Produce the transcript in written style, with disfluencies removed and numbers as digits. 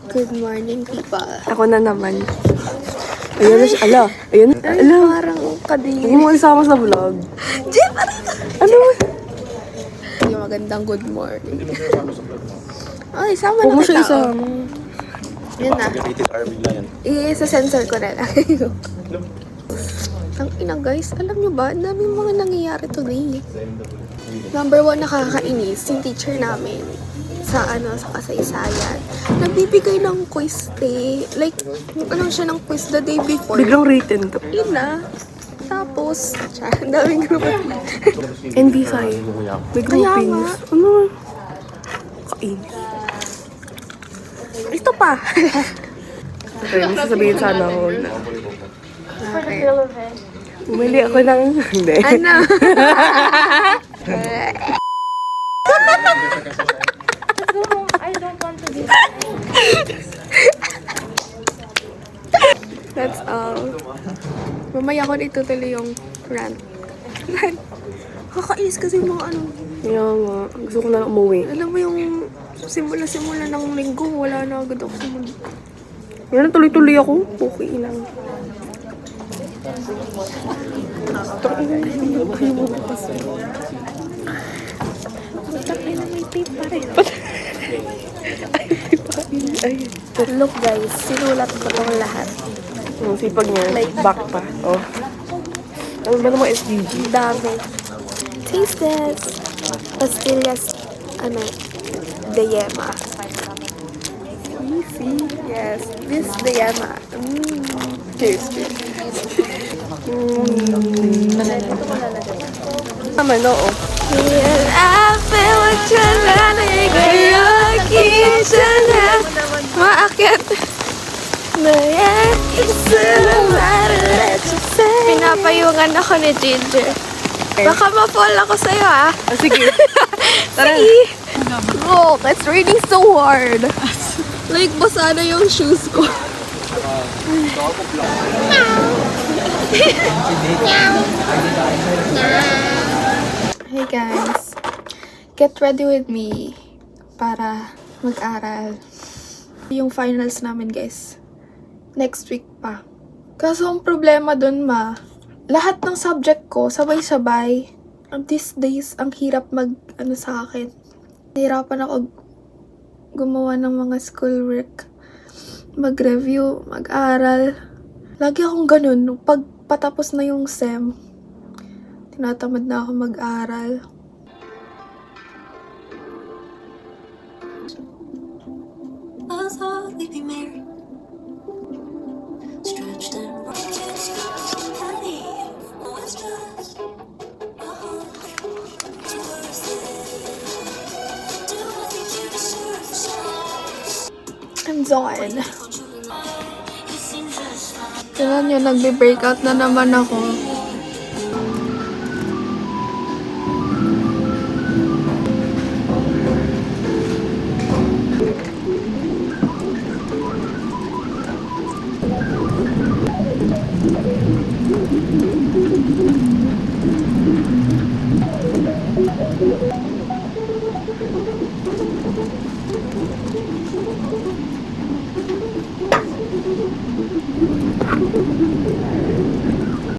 Good morning, people. Ako na naman. Ayan na siya. Ala. Ayan. Ay, Ala. parang kadiri. Hindi mo isama sa vlog. Jay, parang Ano? yung magandang good morning. Ay, sama Huwag na mo siya kita. isama. Yan na. Rated R bigla yan. I-sensor ko na lang. Ang ina guys, alam nyo ba, ang daming mga nangyayari today. Number 1, nakakainis yung teacher namin sa kasaysayan. Nagbibigay ng quiz day. Like, ano siya ng quiz the day before. Biglang written to. Ina. Tapos, ang daming grupo. NV5. May Kaya groupings. nga. Ano? Kainis. Ito pa. Okay, may sasabihin sana ako na. Okay. Bumili ako ng... Hindi. Ano? I don't want to be. That's all. Mamaya ko itutuloy yung rant. Kakainis kasi yung mga ano. Kaya nga. Gusto ko na lang umuwi. Alam mo yung simula ng linggo, wala na agad ako sa mundo. Wala na tuloy-tuloy ako. Okay lang. Look guys, sinulat ko tong lahat. Ang sipag niya. Like- Back pa. Oh. Ano ba naman SDG? Dami. Taste this. Pastillas, de yema. Yes, this de yema. Cheers, cheers. Naman, oo. I feel what you're learning when you're kitchen. Maakyat. Pinapayungan ako ni Ginger. Baka ma-fall ako sa'yo, ah. Sige. Tara. Look, it's raining so hard. Like, basa na yung shoes ko. Hey guys, get ready with me para mag-aral. Yung finals namin guys, next week pa. Kaso ang problema dun lahat ng subject ko sabay-sabay. These days, ang hirap sa akin. Hirapan ako gumawa ng mga schoolwork, mag-review, mag-aral. Lagi akong ganun. Pag patapos na yung SEM, tinatamad na ako mag-aral. I'm done. Tignan nyo, nagbe-breakout na naman ako.